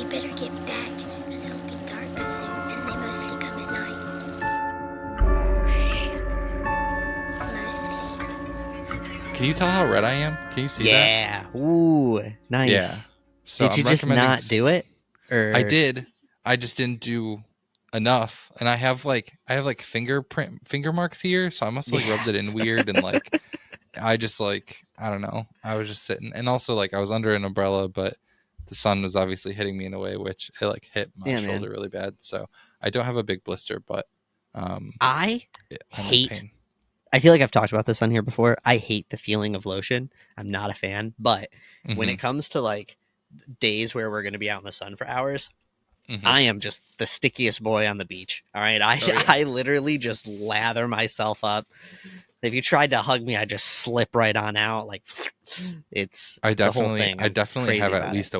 We better get back, because it'll be dark soon, and they mostly come at night. Mostly. Can you tell how red I am? Can you see that? Yeah. Ooh, nice. Yeah. So Did you I'm just recommending not do it? Or I did. I just didn't do enough, and I have like finger marks here, so I must have like rubbed it in weird, and like I just like I don't know. I was just sitting, and also like I was under an umbrella, but the sun was obviously hitting me in a way which it like hit my shoulder really bad. So I don't have a big blister, but I I'm hate. in pain. I feel like I've talked about this on here before. I hate the feeling of lotion. I'm not a fan, but when it comes to like days where we're going to be out in the sun for hours, I am just the stickiest boy on the beach. All right. I literally just lather myself up. If you tried to hug me, I just slip right on out. Like it's the whole thing. I definitely have at least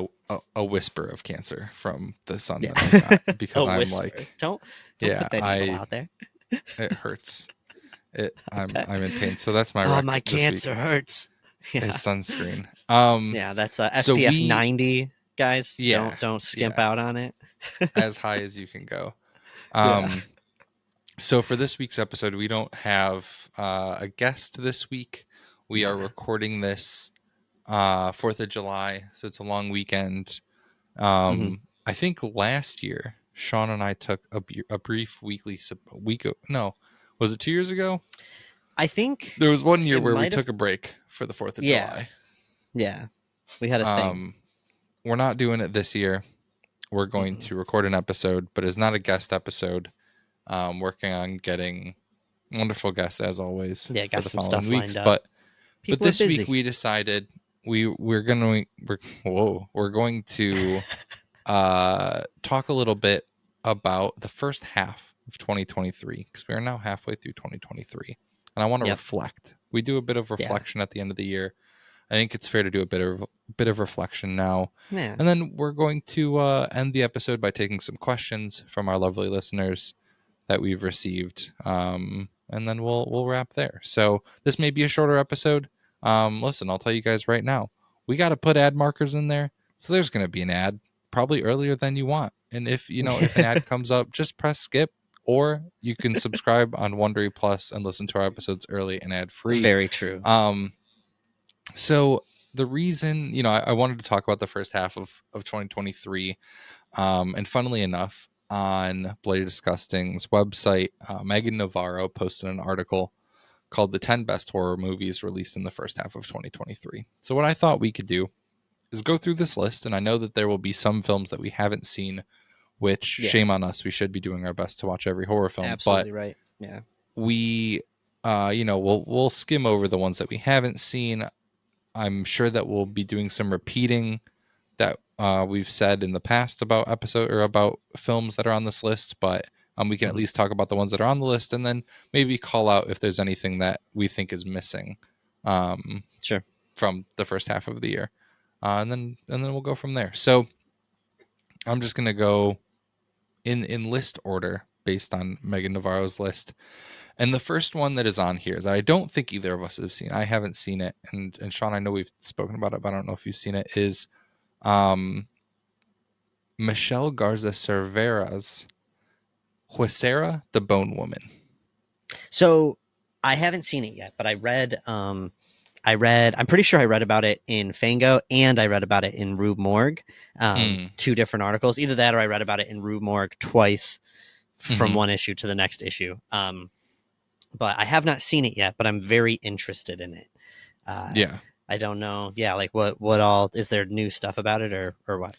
a whisper of cancer from the sun that I got, because I'm whisper. like, don't put that evil out there. It hurts. I'm in pain. So that's my my cancer hurts. Yeah. Is sunscreen. Yeah, that's SPF 90, guys. Yeah, don't skimp out on it. As high as you can go. So for this week's episode, we don't have a guest this week. We are recording this 4th of July, so it's a long weekend. I think last year, Sean and I took a brief was it 2 years ago? I think there was 1 year where we took a break for the 4th of July. Yeah, we had a thing. We're not doing it this year. We're going to record an episode, but it's not a guest episode. Working on getting wonderful guests as always. Yeah, got some stuff lined up. But this week we decided we're going to talk a little bit about the first half of 2023, because we are now halfway through 2023, and I want to reflect. We do a bit of reflection at the end of the year. I think it's fair to do a bit of reflection now. Yeah. And then we're going to end the episode by taking some questions from our lovely listeners that we've received. And then we'll wrap there. So this may be a shorter episode. Listen, I'll tell you guys right now, we got to put ad markers in there. So there's going to be an ad probably earlier than you want. And if an ad comes up, just press skip, or you can subscribe on Wondery Plus and listen to our episodes early and ad free. Very true. So the reason, I wanted to talk about the first half of 2023, and funnily enough, on Bloody Disgusting's website, Megan Navarro posted an article called The 10 Best Horror Movies Released in the First Half of 2023. So what I thought we could do is go through this list, and I know that there will be some films that we haven't seen, which, shame on us, we should be doing our best to watch every horror film. Absolutely right. Yeah. We, we'll skim over the ones that we haven't seen. I'm sure that we'll be doing some repeating that we've said in the past about about films that are on this list, but we can at least talk about the ones that are on the list, and then maybe call out if there's anything that we think is missing from the first half of the year, and then we'll go from there. So I'm just gonna go in list order based on Megan Navarro's list. And the first one that is on here that I don't think either of us have seen, I haven't seen it, and Sean, I know we've spoken about it, but I don't know if you've seen it, is Michelle Garza Cervera's Huesera, the Bone Woman. So I haven't seen it yet, but I'm pretty sure I read about it in Fango, and I read about it in Rue Morgue, 2 different articles. Either that, or I read about it in Rue Morgue twice from one issue to the next issue. But I have not seen it yet, but I'm very interested in it. I don't know. Yeah, like what all is there new stuff about it or what?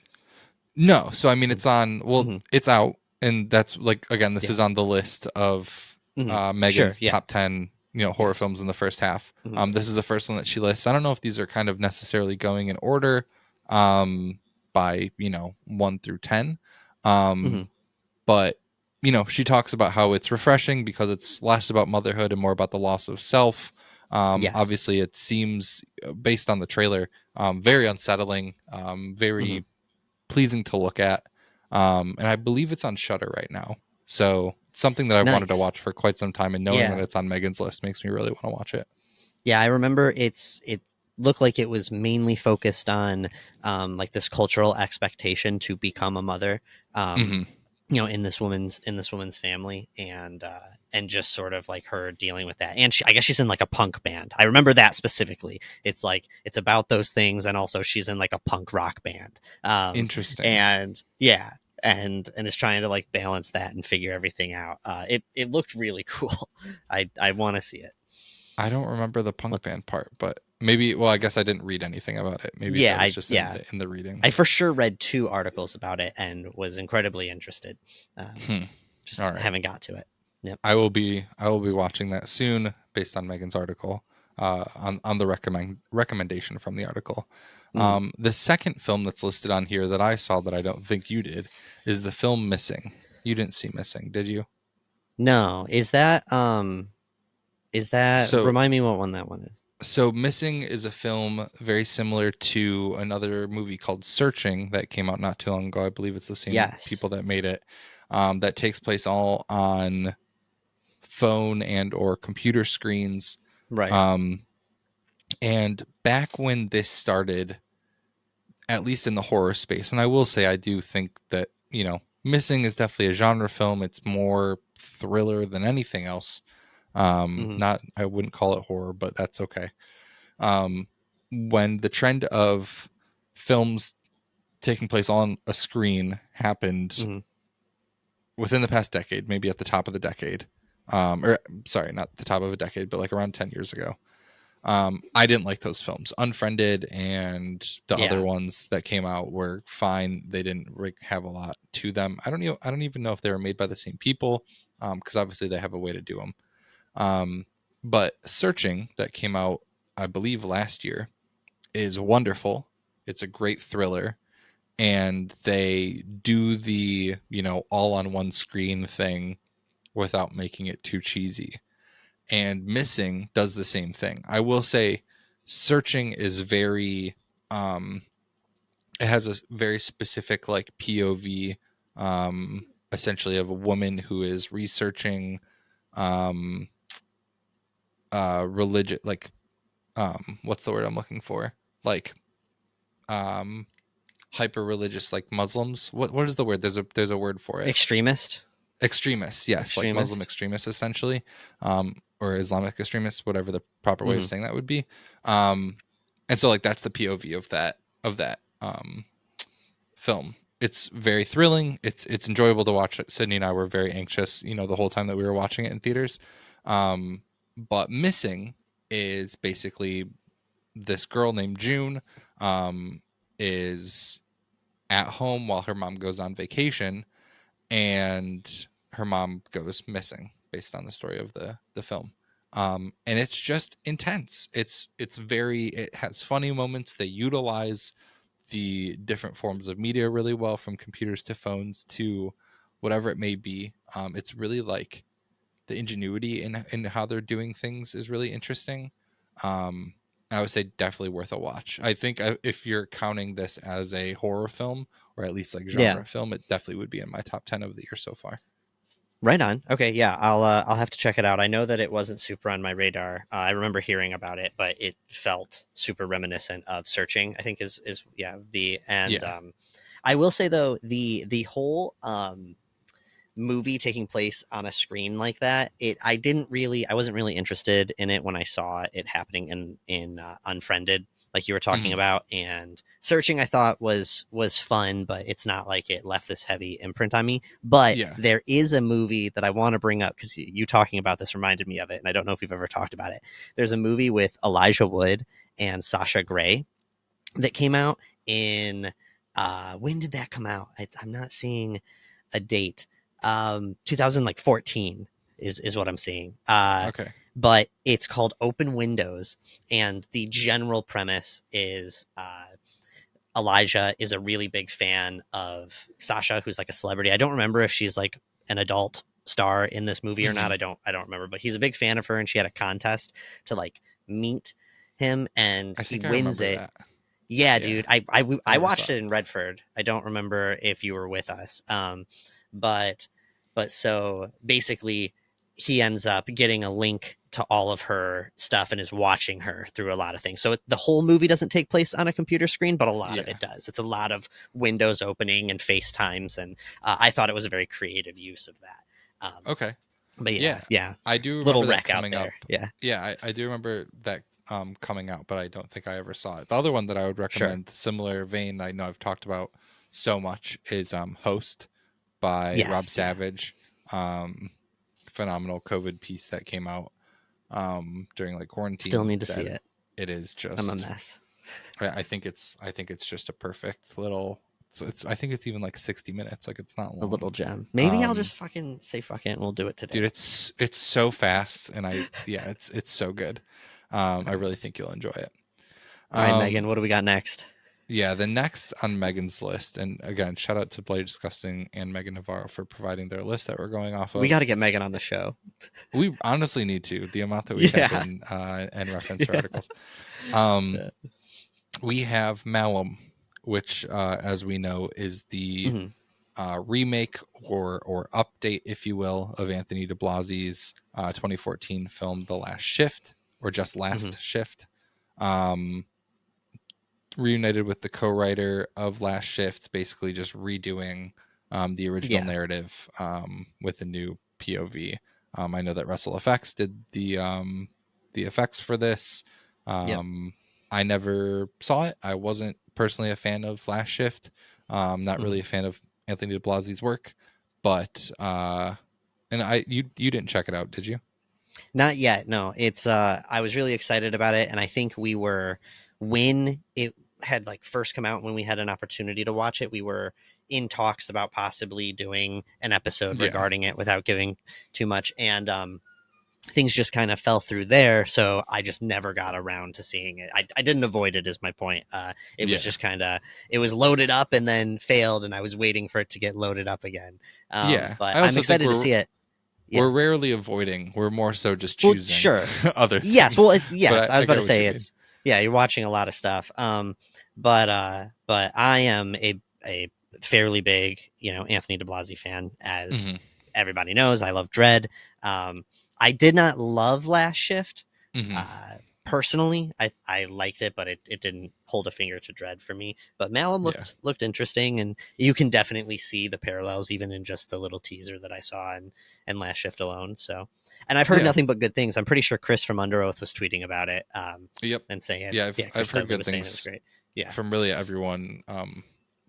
No, so I mean it's on. It's out, and that's like again, this is on the list of Megan's top 10 horror films in the first half. This is the first one that she lists. I don't know if these are kind of necessarily going in order by 1 through 10, but she talks about how it's refreshing because it's less about motherhood and more about the loss of self. Obviously, it seems, based on the trailer, very unsettling, very pleasing to look at, and I believe it's on Shudder right now. So it's something that I've wanted to watch for quite some time, and knowing that it's on Megan's list makes me really want to watch it. Yeah, I remember looked like it was mainly focused on like this cultural expectation to become a mother. You know, in this woman's family, and just sort of like her dealing with that. And I guess she's in like a punk band. I remember that specifically. It's like it's about those things, and also she's in like a punk rock band. Interesting. And yeah, and is trying to like balance that and figure everything out. It looked really cool. I want to see it. I don't remember the punk band part, but maybe. Well, I guess I didn't read anything about it. Maybe yeah, that was just in the readings. I for sure read 2 articles about it and was incredibly interested. Just haven't got to it. Yep. I will be watching that soon based on Megan's article. On the recommendation from the article. The second film that's listed on here that I saw that I don't think you did is the film Missing. You didn't see Missing, did you? No. Is that so, remind me what one that one is. So Missing is a film very similar to another movie called Searching that came out not too long ago. I believe it's the same people that made it. That takes place all on phone and or computer screens. Right. And back when this started, at least in the horror space, and I will say I do think that, you know, Missing is definitely a genre film. It's more thriller than anything else. Not, I wouldn't call it horror, but that's okay. When the trend of films taking place on a screen happened within the past decade, maybe at the top of the decade, or sorry, not the top of a decade, but like around 10 years ago. I didn't like those films. Unfriended and the other ones that came out were fine. They didn't have a lot to them. I don't even know if they were made by the same people, because obviously they have a way to do them. But Searching, that came out, I believe, last year, is wonderful. It's a great thriller, and they do the, you know, all on one screen thing without making it too cheesy. And Missing does the same thing. I will say Searching is very, it has a very specific like POV, essentially of a woman who is researching, religion, like, what's the word I'm looking for? Like, hyper religious, like Muslims. What is the word? There's a word for it. Extremist, yes, like Muslim extremists, essentially, or Islamic extremists, whatever the proper way of saying that would be. And so like that's the POV of that film. It's very thrilling. It's enjoyable to watch. Sydney and I were very anxious, you know, the whole time that we were watching it in theaters. But Missing is basically this girl named June is at home while her mom goes on vacation, and her mom goes missing based on the story of the film. And it's just intense. It has funny moments. They utilize the different forms of media really well, from computers to phones to whatever it may be. It's really like the ingenuity in how they're doing things is really interesting. I would say definitely worth a watch. I think if you're counting this as a horror film, or at least like genre film, it definitely would be in my top 10 of the year so far. Right on. Okay, yeah, I'll have to check it out. I know that it wasn't super on my radar. I remember hearing about it, but it felt super reminiscent of Searching, I think is I will say though, the whole movie taking place on a screen like that, I wasn't really interested in it when I saw it happening in Unfriended, like you were talking about. And Searching, I thought was fun, but it's not like it left this heavy imprint on me. But there is a movie that I want to bring up, because you talking about this reminded me of it, and I don't know if you've ever talked about it. There's a movie with Elijah Wood and Sasha Grey that came out in when did that come out? I'm not seeing a date. 2014 is what I'm seeing. Okay. But it's called Open Windows, and the general premise is Elijah is a really big fan of Sasha, who's like a celebrity. I don't remember if she's like an adult star in this movie or not. I don't remember, but he's a big fan of her, and she had a contest to like meet him, and he wins it. That. Yeah, dude. I watched it in Redford. I don't remember if you were with us. But so basically he ends up getting a link to all of her stuff and is watching her through a lot of things. So the whole movie doesn't take place on a computer screen, but a lot of it does. It's a lot of windows opening and FaceTimes, and I thought it was a very creative use of that. Okay. But yeah, I do remember little that wreck coming out there. up. Yeah, I do remember that coming out, but I don't think I ever saw it. The other one that I would recommend, similar vein, I know I've talked about so much, is Host by Rob Savage. Phenomenal COVID piece that came out during like quarantine. Still need to see it. It is just, I'm a mess. I think it's just a perfect little. I think it's even like 60 minutes. Like, it's not long. A little gem. Maybe I'll just fucking say fuck it and we'll do it today. Dude, it's so fast, and it's so good. I really think you'll enjoy it. All right, Megan, what do we got next? Yeah, the next on Megan's list, and again, shout out to Bloody Disgusting and Megan Navarro for providing their list that we're going off of. We got to get Megan on the show. We honestly need to. The amount that we type in and reference her articles. We have Malum, which, as we know, is the remake or update, if you will, of Anthony DiBlasi's 2014 film The Last Shift, or just Last Shift. Reunited with the co-writer of Last Shift, basically just redoing the original narrative with a new POV. I know that Russell Effects did the effects for this. I never saw it. I wasn't personally a fan of Last Shift. Not really a fan of Anthony DiBlasi's work, but you didn't check it out, did you? Not yet. No, it's I was really excited about it, and I think we were, when it had like first come out, when we had an opportunity to watch it, we were in talks about possibly doing an episode regarding it without giving too much, and things just kind of fell through there, so I just never got around to seeing it. I didn't avoid it, is my point. It was just kind of, it was loaded up and then failed, and I was waiting for it to get loaded up again. But I'm excited to see it. We're rarely avoiding. We're more so just choosing other things. Yes, well, yes, I was about to say it's, you're watching a lot of stuff. But I am a fairly big, Anthony DiBlasi fan, as everybody knows. I love Dredd. I did not love Last Shift. Personally, I liked it, but it didn't hold a finger to Dredd for me. But Malum looked interesting, and you can definitely see the parallels even in just the little teaser that I saw in Last Shift alone. So, and I've heard nothing but good things. I'm pretty sure Chris from Under Oath was tweeting about it. And saying, I've heard good things. It was great. Yeah, from really everyone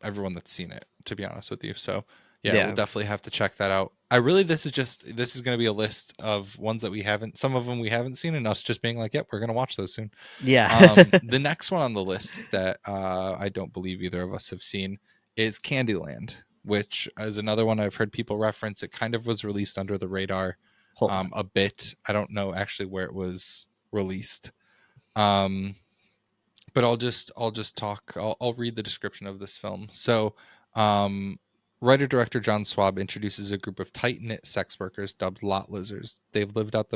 that's seen it, to be honest with you. So we'll definitely have to check that out. This is going to be a list of ones that we haven't, some of them we haven't seen, and us just being like, yep, we're going to watch those soon. The next one on the list that I don't believe either of us have seen is Candyland, which is another one I've heard people reference. It kind of was released under the radar a bit. I don't know actually where it was released. But I'll just talk. I'll read the description of this film. So, writer-director John Swab introduces a group of tight-knit sex workers dubbed lot lizards. They've lived out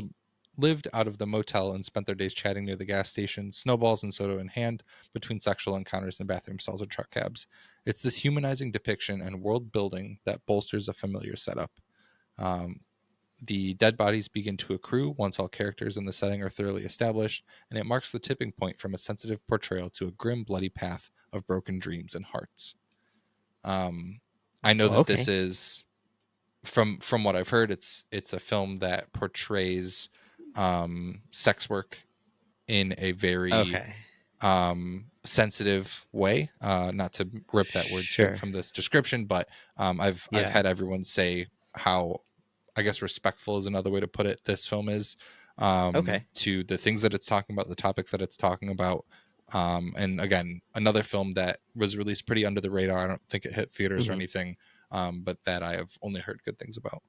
of the motel and spent their days chatting near the gas station, snowballs and soda in hand, between sexual encounters in bathroom stalls or truck cabs. It's this humanizing depiction and world building that bolsters a familiar setup. The dead bodies begin to accrue once all characters in the setting are thoroughly established, and it marks the tipping point from a sensitive portrayal to a grim, bloody path of broken dreams and hearts. I know that this is, from what I've heard, it's a film that portrays sex work in a very sensitive way. Not to rip that word from this description, but I've had everyone say how, I guess, respectful is another way to put it, this film is to the things that it's talking about, the topics that it's talking about. And again, another film that was released pretty under the radar. I don't think it hit theaters or anything, but that I have only heard good things about.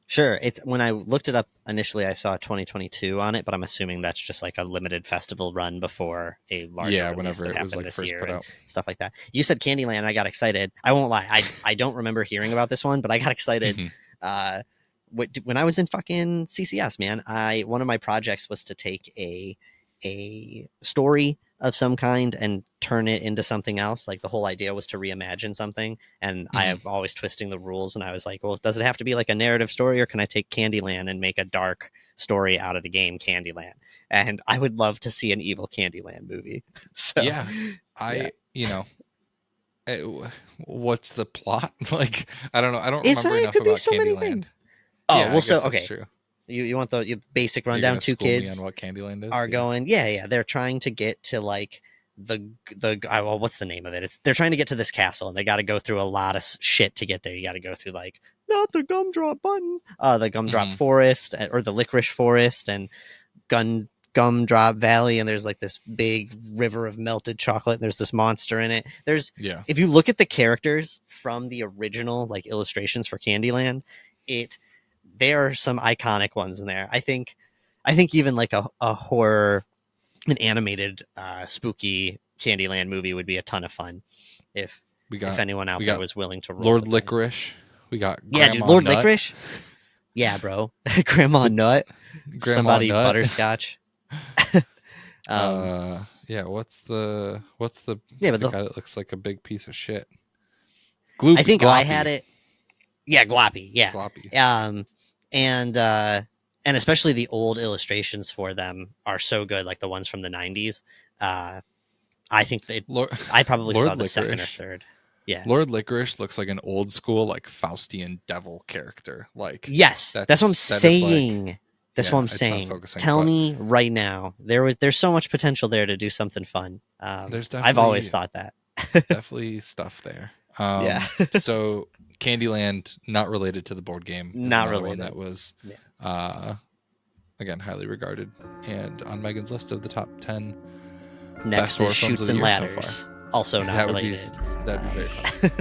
Sure. It's, when I looked it up initially, I saw 2022 on it, but I'm assuming that's just like a limited festival run before a large whenever it was like first put out, stuff like that. You said Candyland, I got excited. I won't lie, I don't remember hearing about this one, but I got excited. When I was in fucking CCS, man, one of my projects was to take a story of some kind and turn it into something else. Like, the whole idea was to reimagine something, and I am always twisting the rules, and I was like, well, does it have to be like a narrative story, or can I take Candyland and make a dark story out of the game Candyland, and I would love to see an evil Candyland movie. So yeah, what's the plot? Like, I don't know. I don't remember enough about Candyland. Oh, yeah, well, so okay. True. You want the basic rundown? Two kids me on what Candyland is? are going. Yeah. They're trying to get to like the well, what's the name of it? They're trying to get to this castle, and they got to go through a lot of shit to get there. You got to go through like not the gumdrop buttons, the gumdrop forest or the licorice forest and gumdrop valley, and there's like this big river of melted chocolate, and there's this monster in it. If you look at the characters from the original like illustrations for Candyland, there are some iconic ones in there. I think even like a horror, an animated spooky Candyland movie would be a ton of fun if anyone out there was willing to roll. Lord Licorice. We got Grandma Lord Nut. Licorice. Yeah, bro. Grandma Nut. Somebody Nut. Butterscotch. Yeah, what's the but the guy that looks like a big piece of shit? Gloopy, I think Gloppy. I had it. Yeah, Gloppy. Yeah. Gloppy. And especially the old illustrations for them are so good, like the ones from the 90s. I think I probably saw the second or third. Yeah. Lord Licorice looks like an old school like Faustian devil character. Like, yes, that's what I'm saying. That's what I'm saying. Tell me right now. There's so much potential there to do something fun. I've always thought that. Definitely stuff there. Yeah. So Candyland, not related to the board game. Not related. One that was, again, highly regarded and on Megan's list of the top 10 next best is Chutes and Ladders. So far. Also not related. That'd be very fun.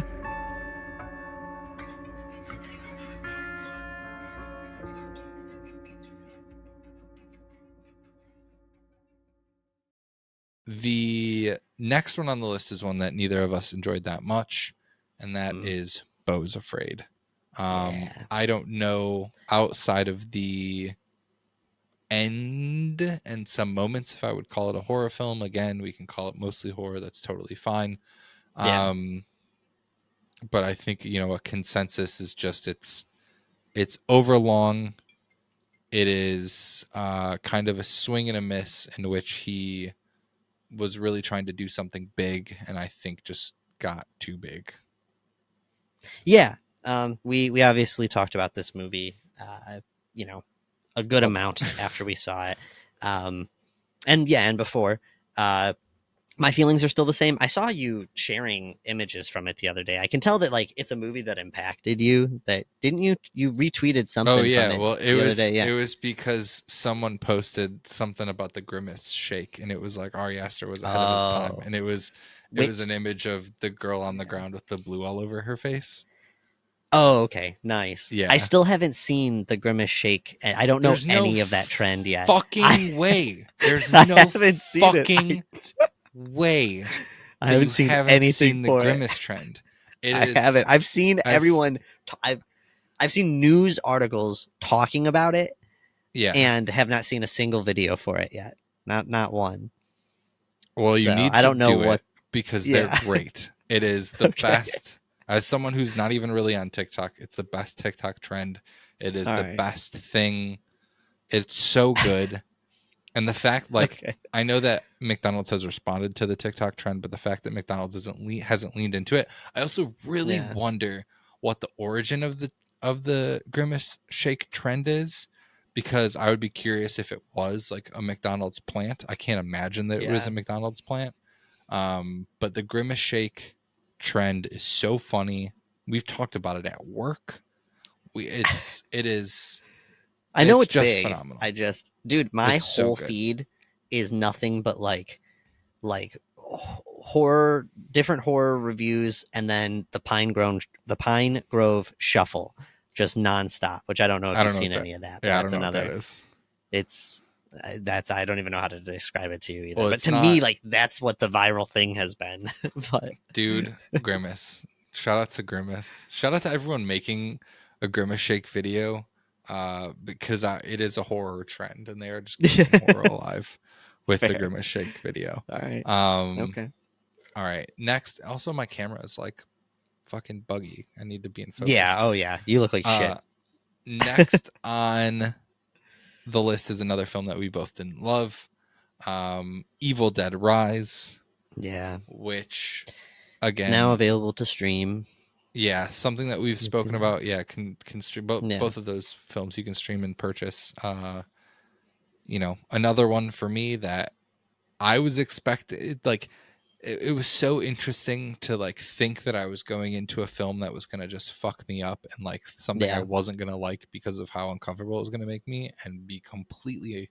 The next one on the list is one that neither of us enjoyed that much, and that is Beau's Afraid. I don't know, outside of the end and some moments, if I would call it a horror film. Again, we can call it mostly horror. That's totally fine. But I think, a consensus is just it's overlong. It is kind of a swing and a miss in which he was really trying to do something big, and I think just got too big. Yeah. We obviously talked about this movie, a good amount after we saw it. And before, my feelings are still the same. I saw you sharing images from it the other day. I can tell that like it's a movie that impacted you. That didn't you retweeted something? Oh yeah, from it well it was because someone posted something about the Grimace shake, and it was like Ari Aster was ahead of his time, and it was an image of the girl on the ground with the blue all over her face. Oh, okay, nice. Yeah, I still haven't seen the Grimace shake. I don't know any of that trend yet. Fucking way. There's no fucking way. I haven't seen anything the Grimace trend. I haven't. I've seen everyone. I've seen news articles talking about it. Yeah, and have not seen a single video for it yet. Not one. Well, you need. I don't know what because they're great. It is the best. As someone who's not even really on TikTok, it's the best TikTok trend. It is the best thing. It's so good. And the fact, I know that McDonald's has responded to the TikTok trend, but the fact that McDonald's hasn't leaned into it, I also really wonder what the origin of the Grimace shake trend is, because I would be curious if it was like a McDonald's plant. I can't imagine that it was a McDonald's plant. But the Grimace shake trend is so funny. We've talked about it at work. It is. I know it's just big. Phenomenal. Dude, my whole feed is nothing but like horror, different horror reviews, and then the Pine Grove Shuffle, just nonstop. Which I don't know if you've seen any of that. Yeah, I don't know what that is. It's I don't even know how to describe it to you either. Well, but to me, like that's what the viral thing has been. But dude, Grimace. Shout out to Grimace. Shout out to everyone making a Grimace shake video. Because it is a horror trend, and they are just keeping horror alive with the Grimace shake video. All right. Okay. All right. Next, also my camera is like fucking buggy. I need to be in focus. Yeah. Oh yeah. You look like shit. Next on the list is another film that we both didn't love. Evil Dead Rise. Yeah. Which, again, it's now available to stream. Yeah, something that we've spoken about. Yeah, can stream both of those films. You can stream and purchase. Another one for me that I was expecting. Like, it was so interesting to like think that I was going into a film that was gonna just fuck me up and like something I wasn't gonna like because of how uncomfortable it was gonna make me, and be completely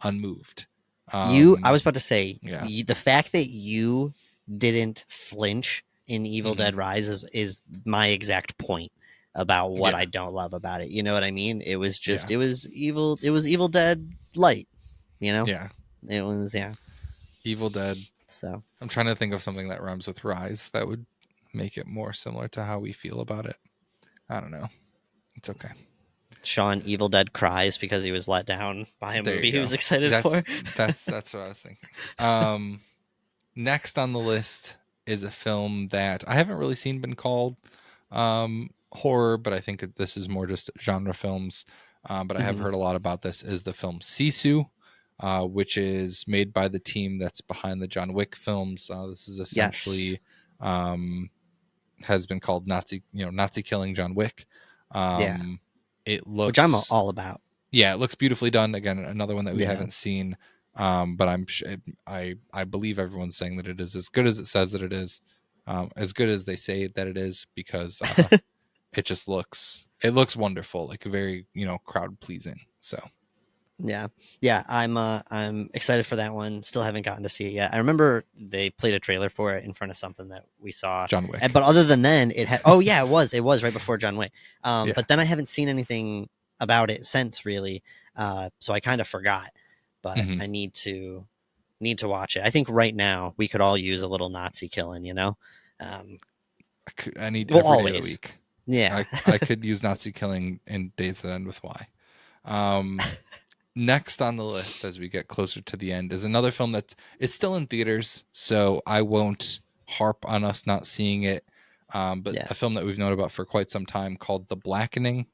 unmoved. I was about to say, the fact that you didn't flinch in Evil Dead Rise is my exact point about what I don't love about it. You know what I mean? It was just it was Evil Dead light, Yeah. It was Evil Dead. So I'm trying to think of something that rhymes with Rise that would make it more similar to how we feel about it. I don't know. It's okay. Sean Evil Dead cries because he was let down by a movie he was excited for. That's what I was thinking. Next on the list is a film that I haven't really seen been called horror, but I think this is more just genre films. But I have heard a lot about this, is the film Sisu, which is made by the team that's behind the John Wick films. This is essentially has been called Nazi killing John Wick. It looks, which I'm all about. Yeah, it looks beautifully done. Again, another one that we haven't seen. But I believe everyone's saying that it is as good as it says that it is, as good as they say that it is, because it just looks wonderful, like very crowd pleasing. So I'm excited for that one. Still haven't gotten to see it yet. I remember they played a trailer for it in front of something that we saw, John Wick. But other than then, it had it was right before John Wick. But then I haven't seen anything about it since, really. So I kind of forgot. But I need to watch it. I think right now we could all use a little Nazi killing, I need every day of the week. Yeah, I could use Nazi killing in Days That End with Y. Next on the list, as we get closer to the end, is another film that it's still in theaters, so I won't harp on us not seeing it. But a film that we've known about for quite some time called The Blackening.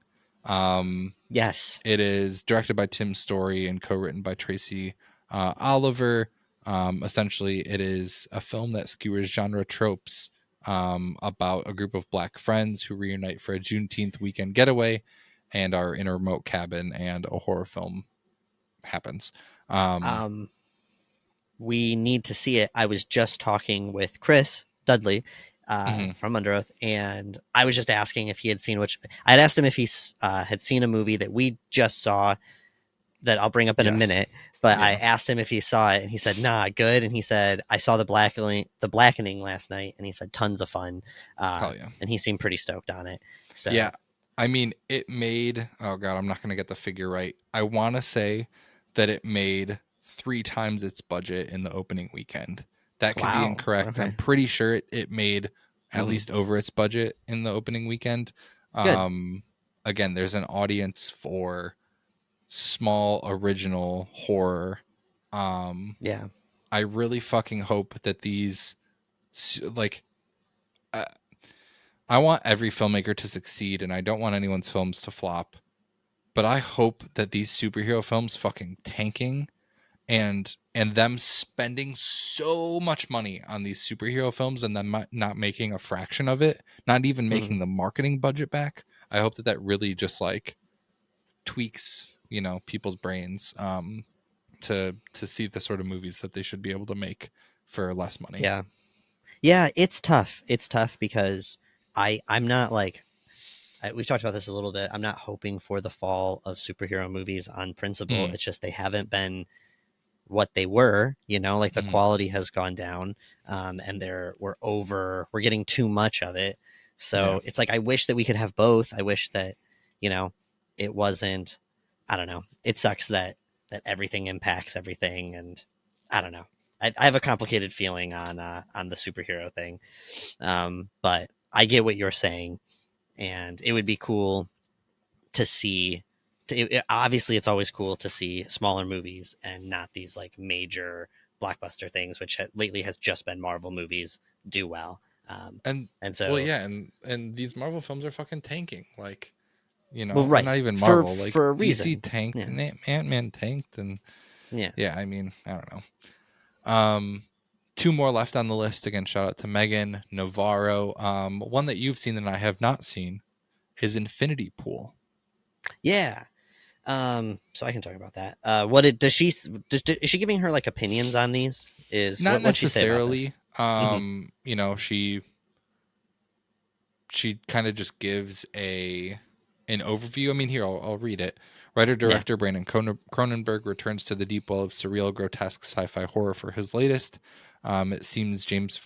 Yes, it is directed by Tim Story and co-written by Tracy Oliver. Essentially, it is a film that skewers genre tropes about a group of Black friends who reunite for a Juneteenth weekend getaway and are in a remote cabin, and a horror film happens. We need to see it. I was just talking with Chris Dudley from Under Oath, and I was just asking if he had seen I'd asked him if he had seen a movie that we just saw that I'll bring up in a minute, but I asked him if he saw it, and he said, nah, good. And he said, I saw The Blackening last night, and he said, tons of fun. And he seemed pretty stoked on it. So yeah, I mean, it made, oh God, I'm not going to get the figure right. I want to say that it made 3 times its budget in the opening weekend. That could be incorrect. Okay. I'm pretty sure it made at least over its budget in the opening weekend. Again, there's an audience for small original horror. I really fucking hope that these, like, I want every filmmaker to succeed, and I don't want anyone's films to flop. But I hope that these superhero films fucking tanking and them spending so much money on these superhero films and then not making a fraction of it, not even making the marketing budget back. I hope that really just like tweaks, people's brains to see the sort of movies that they should be able to make for less money. Yeah, it's tough. It's tough because I'm not like, we've talked about this a little bit. I'm not hoping for the fall of superhero movies on principle. It's just they haven't been what they were, like the quality has gone down, and we're getting too much of it. So it's like, I wish that we could have both. I wish that, it wasn't, I don't know. It sucks that everything impacts everything. And I don't know. I have a complicated feeling on the superhero thing. But I get what you're saying, and it would be cool to see. Obviously, it's always cool to see smaller movies and not these like major blockbuster things, which lately has just been Marvel movies do well. And so, and these Marvel films are fucking tanking. Like, You know, well, right. Not even Marvel. For a reason. DC tanked and Ant-Man tanked, and yeah. I mean, I don't know. 2 more left on the list. Again, shout out to Megan Navarro. One that you've seen and I have not seen is Infinity Pool. Yeah. So I can talk about that. What is she giving her like opinions on these? Is not what she say about necessarily. You know, she kind of just gives an overview. I mean, here I'll read it. Writer-director Brandon Cronenberg returns to the deep well of surreal, grotesque sci-fi horror for his latest. It sees James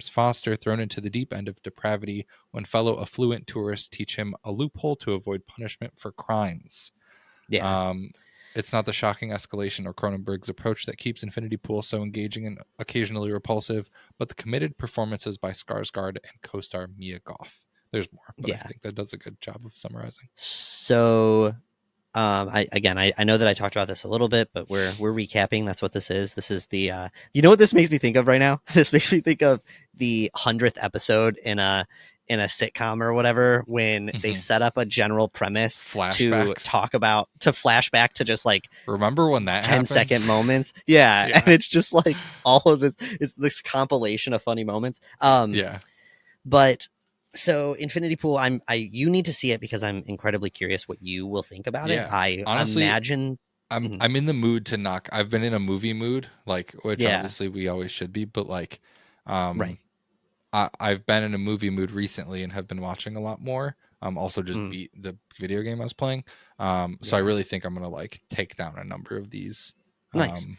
Foster thrown into the deep end of depravity when fellow affluent tourists teach him a loophole to avoid punishment for crimes. Yeah. It's not the shocking escalation or Cronenberg's approach that keeps Infinity Pool so engaging and occasionally repulsive, but the committed performances by Skarsgård and co-star Mia Goth. There's more, but I think that does a good job of summarizing. So, I know that I talked about this a little bit, but we're recapping. That's what this is. This is the you know what this makes me think of right now? This makes me think of the 100th episode in a sitcom or whatever, when they set up a general premise to flashback to just like, remember when that 10-second moments. Yeah. And it's just like all of this, it's this compilation of funny moments. But so Infinity Pool, you need to see it because I'm incredibly curious what you will think about it. I honestly imagine I'm in the mood to knock. I've been in a movie mood, like, which obviously we always should be, but like, right. I've been in a movie mood recently and have been watching a lot more. Also just beat the video game I was playing. So I really think I'm gonna like take down a number of these. Nice. In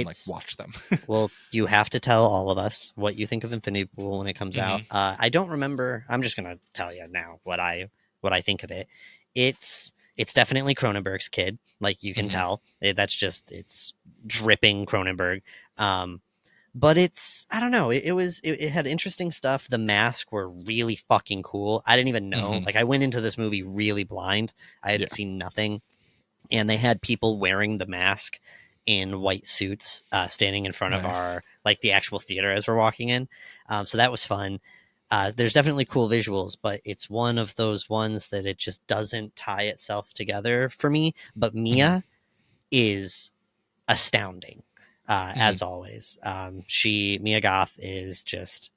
like watch them. Well, you have to tell all of us what you think of Infinity Pool when it comes out. I don't remember. I'm just gonna tell you now what I think of it. It's definitely Cronenberg's kid. Like you can tell. It's dripping Cronenberg. But I don't know. It had interesting stuff. The masks were really fucking cool. I didn't even know. Like I went into this movie really blind. I had seen nothing, and they had people wearing the mask in white suits, standing in front of our like the actual theater as we're walking in. So that was fun. There's definitely cool visuals, but it's one of those ones that it just doesn't tie itself together for me. But Mia is astounding. As always. Mia Goth is just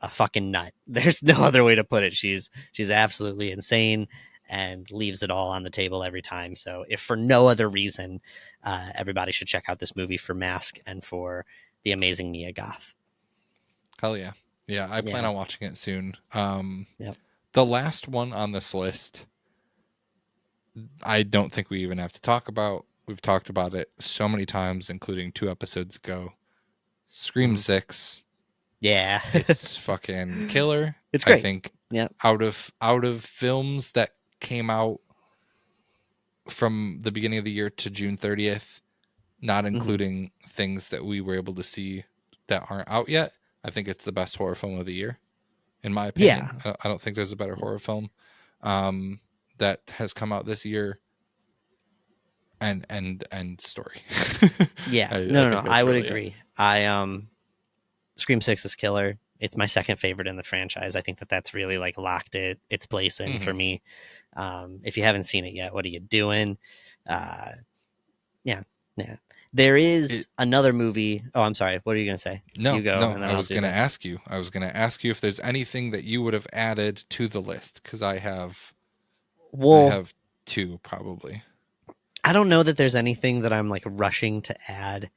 a fucking nut. There's no other way to put it. She's absolutely insane and leaves it all on the table every time. So if for no other reason, everybody should check out this movie for Mask and for the amazing Mia Goth. Hell yeah. Yeah, I plan on watching it soon. The last one on this list, I don't think we even have to talk about. We've talked about it so many times, including 2 episodes ago. Scream 6. Yeah. It's fucking killer. It's great. I think out of films that came out from the beginning of the year to June 30th, not including things that we were able to see that aren't out yet, I think it's the best horror film of the year, in my opinion. I don't think there's a better horror film that has come out this year. And story. I would agree. Scream 6 is killer. It's my second favorite in the franchise. I think that's really like locked its place in for me. If you haven't seen it yet, what are you doing? There is another movie. Oh, I'm sorry. What are you going to say? No, you go, and then I was going to ask you. I was going to ask you if there's anything that you would have added to the list, because I have 2 probably. I don't know that there's anything that I'm like rushing to add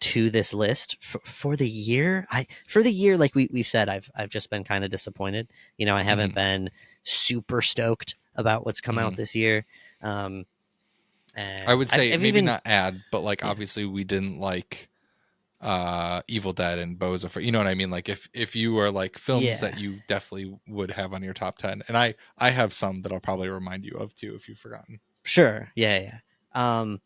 to this list for the year. Like we've said, I've just been kind of disappointed. You know, I haven't been super stoked about what's come out this year. And I would say maybe not add, but like obviously we didn't like Evil Dead and Bo's Afraid. You know what I mean? Like if you were like films that you definitely would have on your top 10, and I have some that I'll probably remind you of too if you've forgotten. Sure. Yeah. But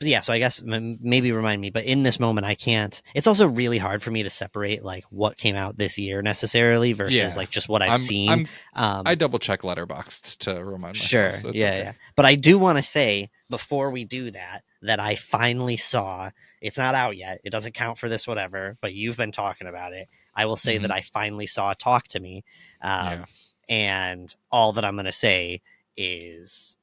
yeah, so I guess maybe remind me, but in this moment I can't. It's also really hard for me to separate like what came out this year necessarily versus like just what I've seen. I double check Letterboxd to remind myself. Sure, so yeah. But I do want to say before we do that I finally saw. It's not out yet. It doesn't count for this, whatever. But you've been talking about it. I will say that I finally saw Talk to Me. and all that I'm going to say is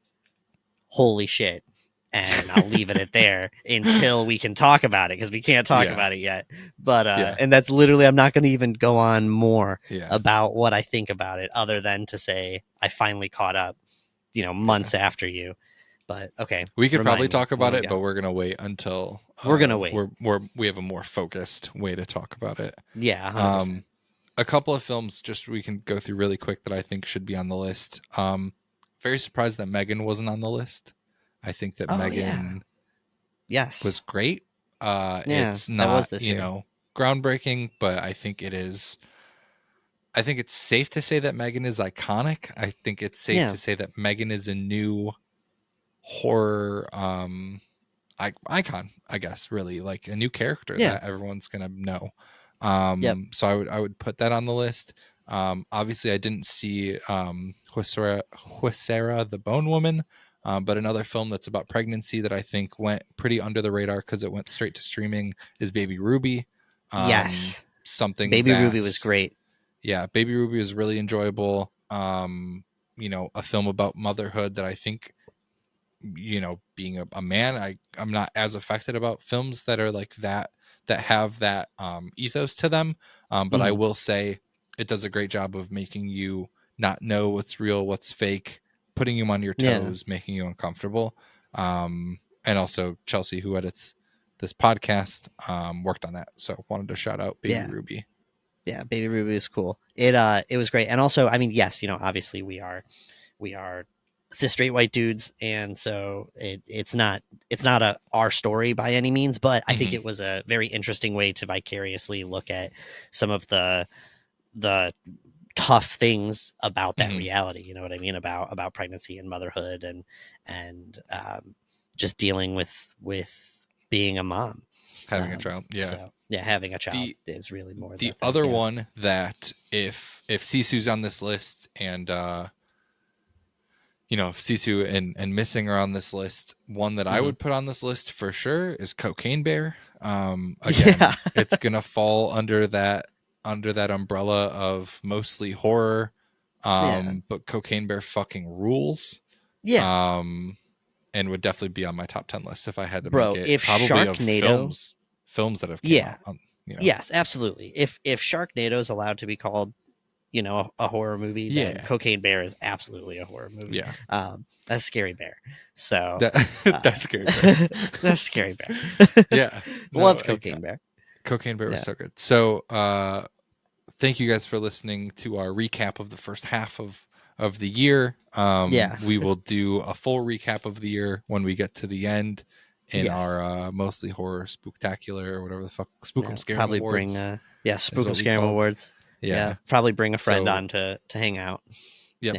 holy shit. And I'll leave it at there until we can talk about it, because we can't talk about it yet. But and that's literally, I'm not going to even go on more about what I think about it, other than to say I finally caught up, months after you. But okay, we could probably talk about it, but we're gonna wait until we have a more focused way to talk about it. Yeah. 100%. A couple of films just we can go through really quick that I think should be on the list. Very surprised that Megan wasn't on the list. I think that Megan was great. It's not, groundbreaking, but I think it is. I think it's safe to say that Megan is iconic. I think it's safe to say that Megan is a new horror icon, I guess, really, like a new character that everyone's gonna know. So I would put that on the list. Obviously I didn't see Huesera the Bone Woman, but another film that's about pregnancy that I think went pretty under the radar because it went straight to streaming is Baby Ruby. Something Baby Ruby was great. Yeah, Baby Ruby was really enjoyable. A film about motherhood that I think, being a man, I'm not as affected about films that are like that have that ethos to them. But I will say it does a great job of making you not know what's real, what's fake, putting you on your toes, making you uncomfortable. And also Chelsea, who edits this podcast, worked on that. So wanted to shout out Baby Ruby. Yeah, Baby Ruby is cool. It was great. And also, I mean, yes, obviously we are cis straight white dudes, and so it's not our story by any means, but I think it was a very interesting way to vicariously look at some of the tough things about that reality, you know what I mean, about pregnancy and motherhood and just dealing with being a mom, having a child. Having a child is really more the other one that if Sisu's on this list and if Sisu and Missing are on this list, one that I would put on this list for sure is Cocaine Bear. Again, it's gonna fall under that umbrella of mostly horror, but Cocaine Bear fucking rules. And would definitely be on my top 10 list if I had to make it. If probably Sharknado, of films that have came out. Yes, absolutely. If Sharknado is allowed to be called, a horror movie, then Cocaine Bear is absolutely a horror movie. Yeah. That's Scary Bear. So that's Scary Bear. That's Scary Bear. Yeah. Loved Cocaine Bear. Cocaine Bear was so good. So thank you guys for listening to our recap of the first half of the year. We will do a full recap of the year when we get to the end in our mostly horror spooktacular or whatever the fuck, Spook 'em Scare 'em probably Awards. Bring Spook 'em Scare 'em Awards. Probably bring a friend on to hang out.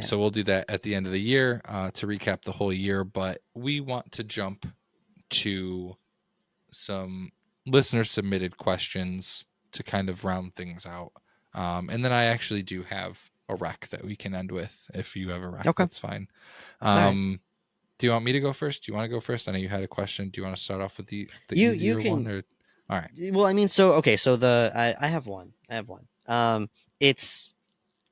So we'll do that at the end of the year to recap the whole year, but we want to jump to some listener submitted questions to kind of round things out, and then I actually do have a rec that we can end with. If you have a rec, that's fine. Do you want me to go first? Do you want to go first? I know you had a question. Do you want to start off with the easier one? Or... All right. Well, I mean, so I have one.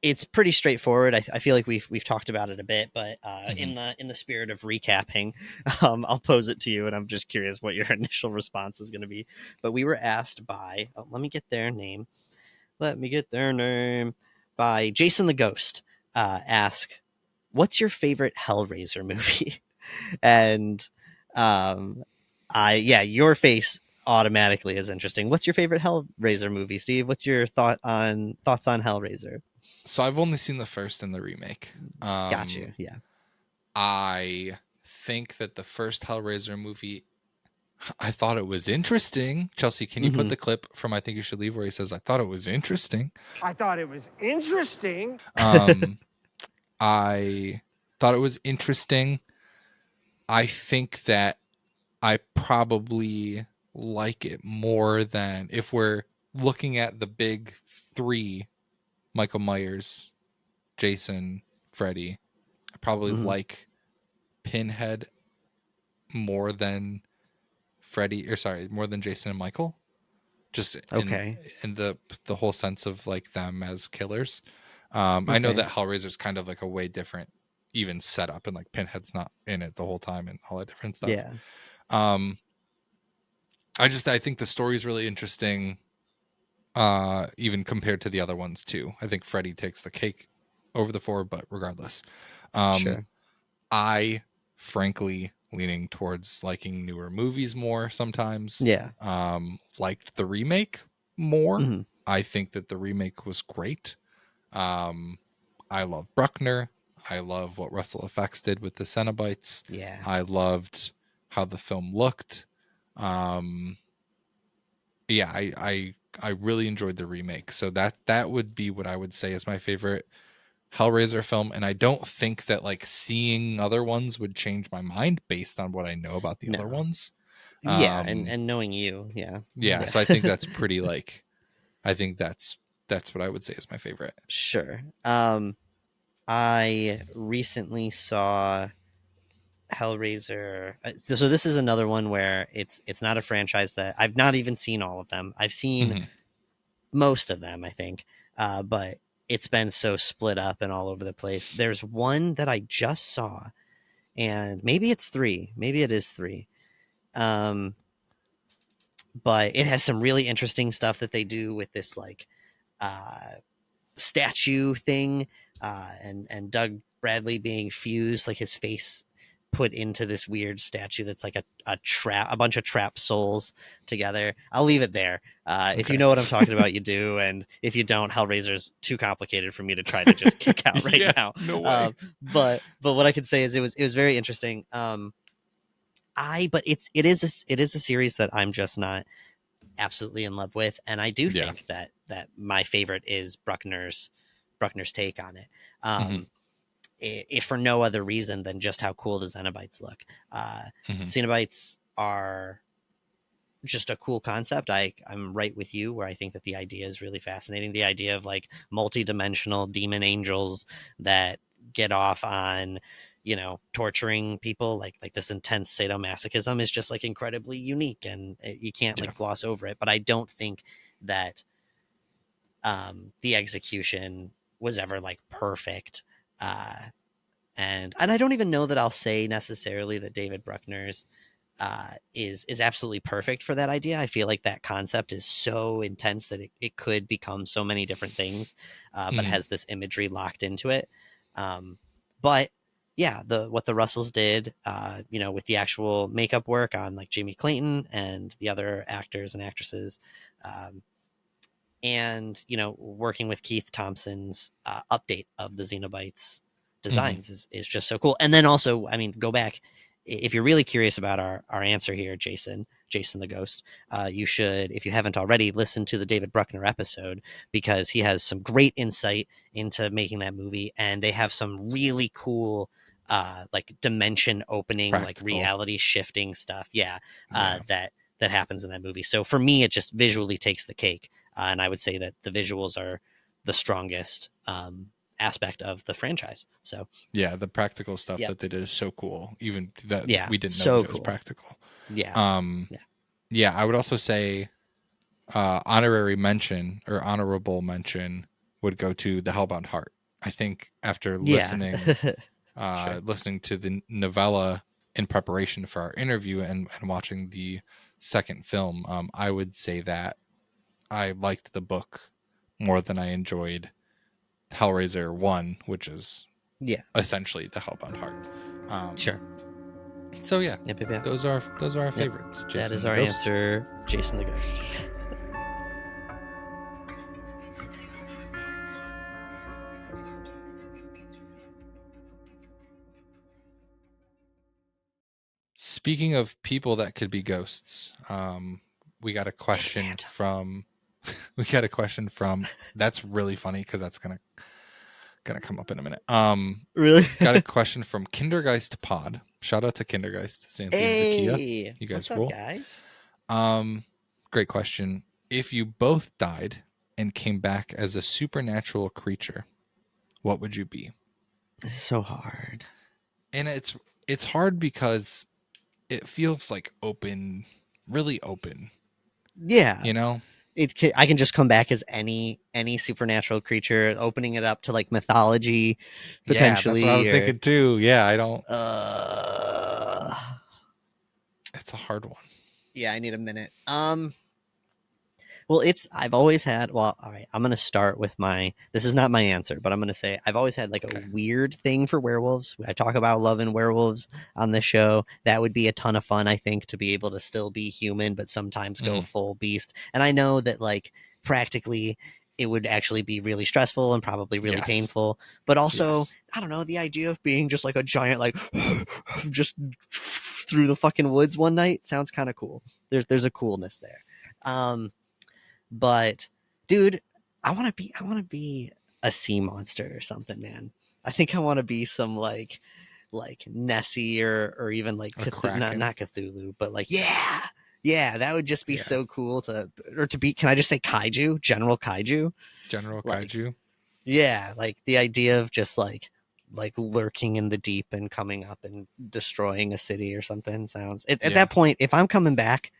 It's pretty straightforward. I feel like we've talked about it a bit, but in the spirit of recapping, I'll pose it to you, and I'm just curious what your initial response is going to be. But we were asked by let me get their name by Jason the Ghost. Ask, what's your favorite Hellraiser movie? And your face automatically is interesting. What's your favorite Hellraiser movie, Steve? What's your thoughts on Hellraiser? So I've only seen the first and the remake. Got you. Yeah. I think that the first Hellraiser movie, I thought it was interesting. Chelsea, can you put the clip from I Think You Should Leave where he says, I thought it was interesting? I thought it was interesting. I thought it was interesting. I think that I probably like it more than, if we're looking at the big three, Michael Myers, Jason, Freddy, I probably like Pinhead more than more than Jason and Michael. Just in the whole sense of like them as killers. I know that Hellraiser's kind of like a way different even setup, and like Pinhead's not in it the whole time and all that different stuff. Yeah. I think the story is really interesting, even compared to the other ones too. I think Freddy takes the cake over the four, but regardless, Sure. I frankly leaning towards liking newer movies more sometimes. Yeah. Liked the remake more. Mhm. I think that the remake was great. I love Bruckner. I love what Russell Effects did with the Cenobites. Yeah. I loved how the film looked. Yeah, I really enjoyed the remake. So that would be what I would say is my favorite Hellraiser film. And I don't think that like seeing other ones would change my mind based on what I know about the other ones. Yeah, and knowing you, yeah. So I think that's pretty like, I think that's what I would say is my favorite. Sure. I recently saw Hellraiser. So this is another one where it's not a franchise that I've not even seen all of them. I've seen most of them, I think, but it's been so split up and all over the place. There's one that I just saw, and maybe it's 3. Maybe it is 3. But it has some really interesting stuff that they do with this like statue thing, and Doug Bradley being fused, like his face put into this weird statue that's like a bunch of trapped souls together. I'll leave it there. If you know what I'm talking about, you do, and if you don't, Hellraiser's too complicated for me to try to just kick out right now. No way. But what I could say is it was very interesting. But it is a series that I'm just not absolutely in love with, and I do think that my favorite is Bruckner's take on it. If for no other reason than just how cool the Xenobites look. Xenobites are just a cool concept. I'm right with you where I think that the idea is really fascinating. The idea of like multi-dimensional demon angels that get off on, torturing people, like this intense sadomasochism is just like incredibly unique, and you can't like gloss over it. But I don't think that the execution was ever like perfect. And I don't even know that I'll say necessarily that David Bruckner's is absolutely perfect for that idea. I feel like that concept is so intense that it could become so many different things, but has this imagery locked into it. But yeah, what the Russells did, with the actual makeup work on like Jamie Clayton and the other actors and actresses, and working with Keith Thompson's update of the Xenobites designs is just so cool. And then also, I mean, go back if you're really curious about our answer here, Jason the Ghost. You should, if you haven't already, listen to the David Bruckner episode, because he has some great insight into making that movie, and they have some really cool like dimension opening, like reality shifting stuff. That happens in that movie. So for me, it just visually takes the cake, and I would say that the visuals are the strongest aspect of the franchise. So yeah, the practical stuff that they did is so cool. Even that we didn't know so that it was practical. Yeah. I would also say honorable mention would go to The Hellbound Heart. I think after listening listening to the novella in preparation for our interview and watching the second film, I would say that I liked the book more than I enjoyed Hellraiser 1, which is essentially The Hellbound Heart. Sure. So yeah, those are our favorites. Jason that is our answer, Jason the Ghost. Speaking of people that could be ghosts, we got a question from that's really funny because that's gonna come up in a minute. Really? Got a question from Kindergeist Pod. Shout out to Kindergeist, Xanthi and Zakia. You guys what's up, guys? Great question. If you both died and came back as a supernatural creature, what would you be? This is so hard. And it's hard because it feels like open, really open. Yeah. I can just come back as any supernatural creature, opening it up to like mythology potentially. Yeah, that's what I was thinking too. Yeah, I don't. It's a hard one. Yeah, I need a minute. Well, I've always had, all right, I'm going to start with this is not my answer, but I'm going to say I've always had like a weird thing for werewolves. I talk about loving werewolves on the show. That would be a ton of fun, I think, to be able to still be human, but sometimes go full beast. And I know that like practically it would actually be really stressful and probably really painful, but also, I don't know, the idea of being just like a giant, like just through the fucking woods one night sounds kind of cool. There's a coolness there. But dude, I want to be a sea monster or something, man. I think I want to be some like Nessie or even like not Cthulhu, but like yeah, that would just be so cool to be. Can I just say kaiju? General kaiju. Yeah, like the idea of just like lurking in the deep and coming up and destroying a city or something sounds. At that point, if I'm coming back,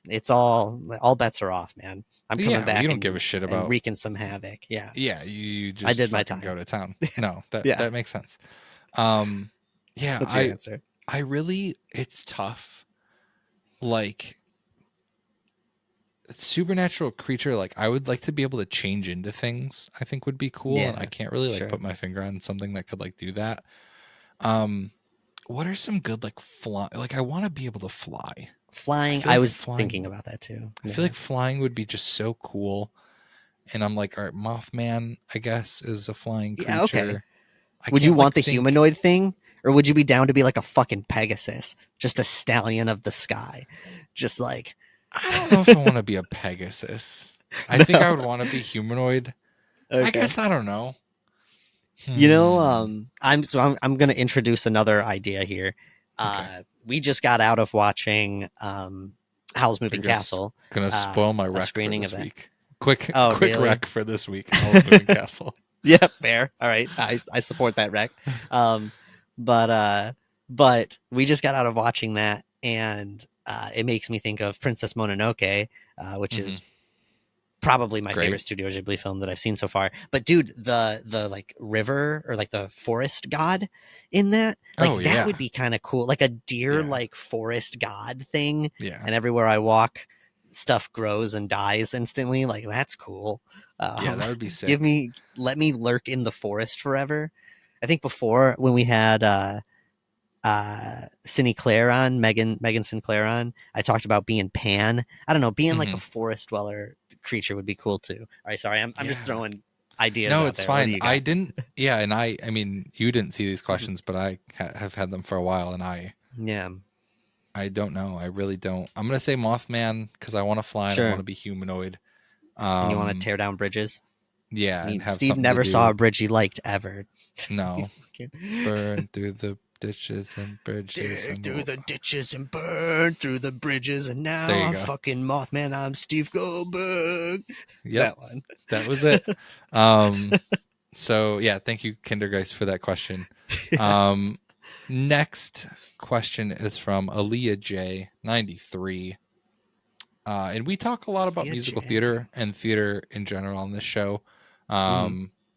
it's all bets are off, man. I'm coming back. You don't give a shit about wreaking some havoc. Yeah. Yeah, you just I did my time. Go to town. No, that makes sense. Yeah, what's your answer? I really, it's tough. Like supernatural creature, like I would like to be able to change into things. I think would be cool, and I can't really put my finger on something that could like do that. What are some good like fly? Like I want to be able to fly. Flying, I was thinking about that too. I feel like flying would be just so cool. And I'm like, all right, Mothman, I guess, is a flying creature. Yeah, okay. Would you want the humanoid thing? Or would you be down to be like a fucking Pegasus? Just a stallion of the sky? Just like... I don't know if I want to be a Pegasus. I think I would want to be humanoid. Okay. I guess I don't know. You know, I'm going to introduce another idea here. We just got out of watching Howl's Moving Castle. Gonna spoil my rec screening for this of week. Quick really? Rec for this week. Howl's Moving Castle. Yeah, fair. All right, I support that rec. But we just got out of watching that, and it makes me think of Princess Mononoke, which is probably my favorite Studio Ghibli film that I've seen so far. But dude, the like river or like the forest god in that, like that would be kind of cool. Like a deer like forest god thing. Yeah. And everywhere I walk, stuff grows and dies instantly. Like that's cool. That would be sick. Let me lurk in the forest forever. I think before when we had Sinclair on, Megan Sinclair on, I talked about being Pan. I don't know, being like a forest dweller creature would be cool too. All right, sorry, I'm just throwing ideas. No, out it's there. fine. I didn't. Yeah, and I mean, you didn't see these questions, but I have had them for a while, and I don't know. I really don't. I'm gonna say Mothman because I want to fly and I want to be humanoid. And you want to tear down bridges? Yeah. I mean, Steve never saw a bridge he liked ever. No. Burn through the ditches and bridges. Through the ditches and burn through the bridges. And now I'm fucking Mothman. I'm Steve Goldberg. Yep. That one. That was it. So yeah, thank you, Kindergeist, for that question. Next question is from Aaliyah J 93. And we talk a lot about musical theater and theater in general on this show.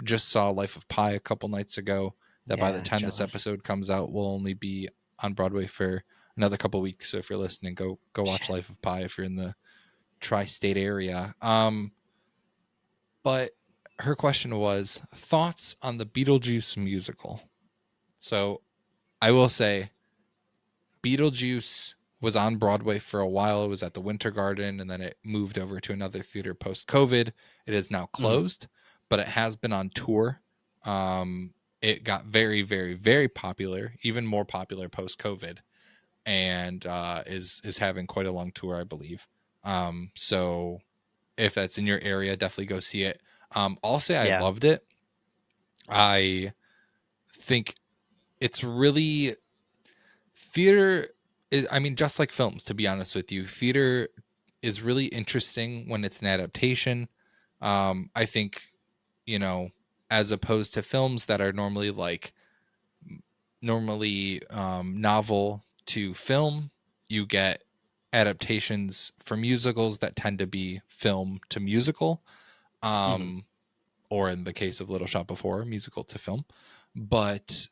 Just saw Life of Pi a couple nights ago. That by the time this episode comes out, will only be on Broadway for another couple weeks. So if you're listening, go watch Life of Pi if you're in the tri-state area. But her question was thoughts on the Beetlejuice musical. So I will say Beetlejuice was on Broadway for a while. It was at the Winter Garden, and then it moved over to another theater post-COVID. It is now closed, but it has been on tour. It got very, very, very popular, even more popular post-COVID, and is having quite a long tour, I believe. So if that's in your area, definitely go see it. I'll say I loved it. I think it's really theater. I mean, just like films, to be honest with you, theater is really interesting when it's an adaptation. I think, as opposed to films that are normally novel to film, you get adaptations for musicals that tend to be film to musical, or in the case of Little Shop of Horror, musical to film. But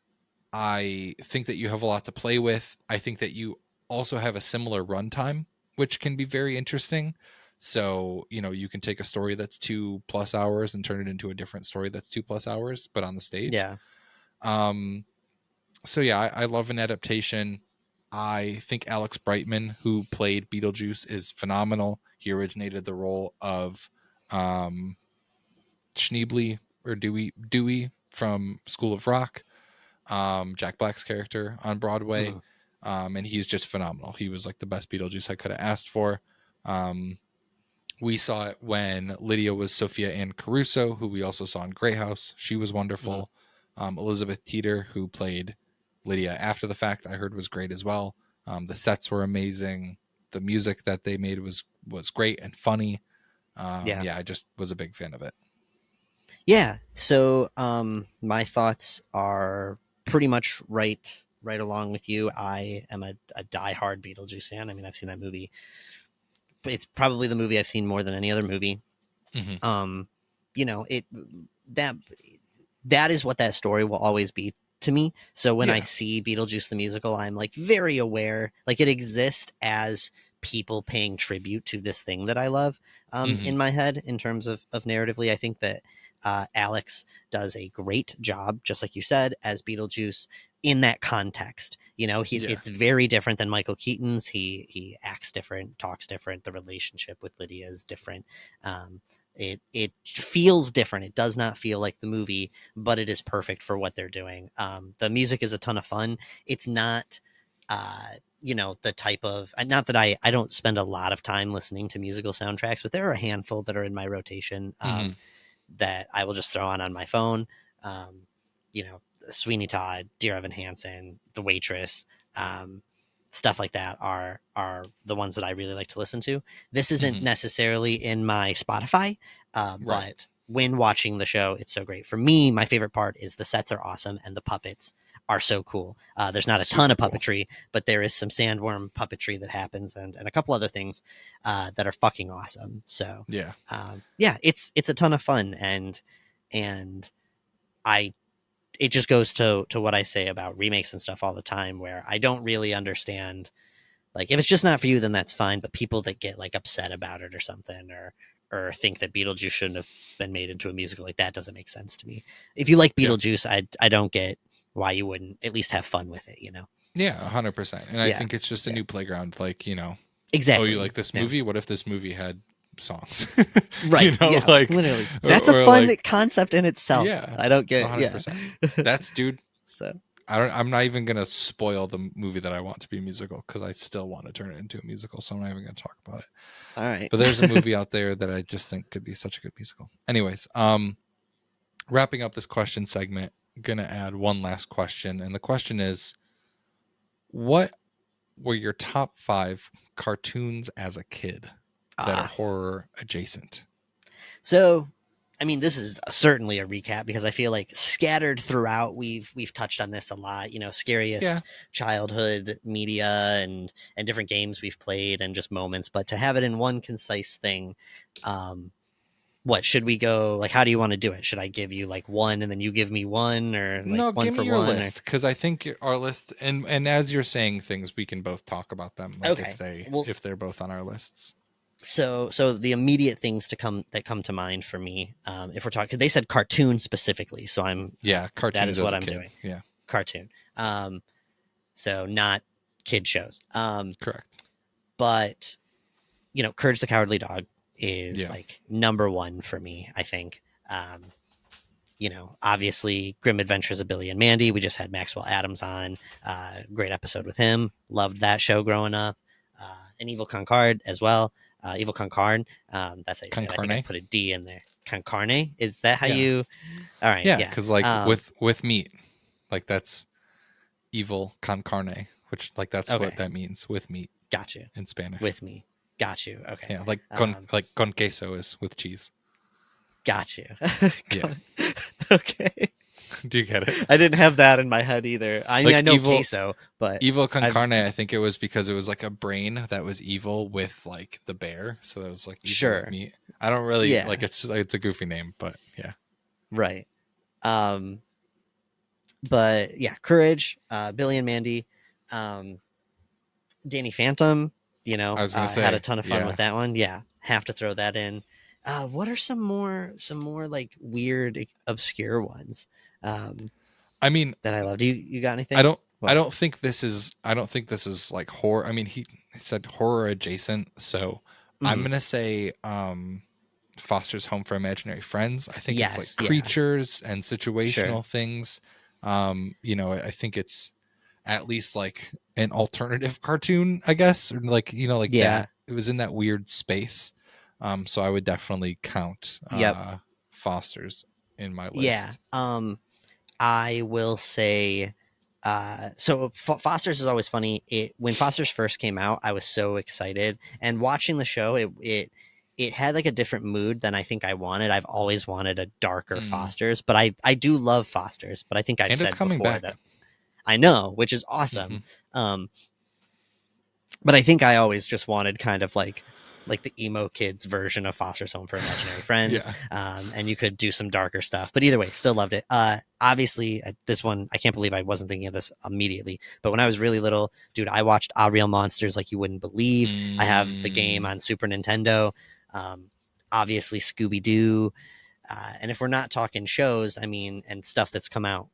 I think that you have a lot to play with. I think that you also have a similar runtime, which can be very interesting. So, you can take a story that's 2+ hours and turn it into a different story that's 2+ hours, but on the stage. Yeah. So yeah, I love an adaptation. I think Alex Brightman, who played Beetlejuice, is phenomenal. He originated the role of Schneebly or Dewey from School of Rock, Jack Black's character on Broadway. And he's just phenomenal. He was like the best Beetlejuice I could have asked for. We saw it when Lydia was Sophia Ann Caruso, who we also saw in Grey House. She was wonderful. Elizabeth Teeter, who played Lydia after the fact, I heard was great as well. The sets were amazing. The music that they made was great and funny. Yeah, I just was a big fan of it. Yeah. So my thoughts are pretty much right along with you. I am a diehard Beetlejuice fan. I mean, I've seen that movie. It's probably the movie I've seen more than any other movie. That is what that story will always be to me. So when I see Beetlejuice the musical, I'm like very aware, like it exists as people paying tribute to this thing that I love in my head in terms of narratively. I think that Alex does a great job, just like you said, as Beetlejuice in that context. It's very different than Michael Keaton's. He acts different, talks different. The relationship with Lydia is different. It feels different. It does not feel like the movie, but it is perfect for what they're doing. The music is a ton of fun. It's not, the type of, not that I don't spend a lot of time listening to musical soundtracks, but there are a handful that are in my rotation that I will just throw on my phone. Sweeney Todd, Dear Evan Hansen, The Waitress, stuff like that are the ones that I really like to listen to. This isn't necessarily in my Spotify, but when watching the show, it's so great. For me, my favorite part is the sets are awesome and the puppets are so cool. There's not a ton of puppetry, but there is some sandworm puppetry that happens and a couple other things that are fucking awesome. So it's a ton of fun and it just goes to what I say about remakes and stuff all the time, where I don't really understand, like, if it's just not for you, then that's fine. But people that get like upset about it or something, or think that Beetlejuice shouldn't have been made into a musical, like that doesn't make sense to me. If you like Beetlejuice, I don't get why you wouldn't at least have fun with it, Yeah, 100%. And I think it's just a new playground. Like, exactly. Oh, you like this movie? What if this movie had songs? Right. Like literally. That's a fun concept in itself. Yeah. I don't get 100%. That's dude. So I'm not even gonna spoil the movie that I want to be a musical because I still want to turn it into a musical. So I'm not even gonna talk about it. All right. But there's a movie out there that I just think could be such a good musical. Anyways, wrapping up this question segment, I'm gonna add one last question, and the question is, what were your top 5 cartoons as a kid that are horror adjacent? So, I mean, this is certainly a recap because I feel like scattered throughout, we've touched on this a lot. Scariest childhood media and different games we've played and just moments. But to have it in one concise thing, what should we go? Like, how do you want to do it? Should I give you like one and then you give me one, or like no? One give for me your one? List, because I think our list, and as you're saying things, we can both talk about them. Like okay, if they're both on our lists. So the immediate things that come to mind for me, if we're talking, they said cartoon specifically, so I'm cartoon. That is what I'm doing. Yeah, cartoon. So not kid shows. Correct. But Courage the Cowardly Dog is like number one for me. I think. Obviously, Grim Adventures of Billy and Mandy. We just had Maxwell Adams on. Great episode with him. Loved that show growing up. And Evil Concarne as well. Evil Concarne. That's how you say it. I think I put a D in there. Concarne? Is that how you? All right. Yeah, because like with meat, like that's Evil Concarne, which like that's what that means, with meat. Got you. In Spanish. With me. Got you. Okay. Yeah, like con queso is with cheese. Got you. Yeah. Okay. Do you get it? I didn't have that in my head either. I mean, I know queso, but evil con carne. I think it was because it was like a brain that was evil with like the bear, so that was like evil with meat. I don't really like it's a goofy name, but yeah, right. But yeah, Courage, Billy and Mandy, Danny Phantom. You know, I was gonna say, had a ton of fun with that one. Yeah, have to throw that in. What are some more like weird, obscure ones? I mean, that I love. Do you got anything? I don't think this is like horror. I mean, he said horror adjacent, so I'm gonna say Foster's Home for Imaginary Friends. I think it's like creatures and situational things. You know, I think it's at least like an alternative cartoon, I guess, or like, you know, like that. It was in that weird space. So I would definitely count Foster's in my list. Yeah. I will say so Foster's is always funny. When Foster's first came out, I was so excited, and watching the show, it had like a different mood than I think I wanted. I've always wanted a darker Foster's, but I do love Foster's, but I think I've said before back. that I know, which is awesome. But I think I always just wanted kind of like the emo kids version of Foster's Home for Imaginary Friends. And you could do some darker stuff, but either way, still loved it. Obviously this one, I can't believe I wasn't thinking of this immediately, but when I was really little, dude, I watched Ah Real Monsters like you wouldn't believe. I have the game on Super Nintendo. Obviously Scooby-Doo. And if we're not talking shows, I mean, and stuff that's come out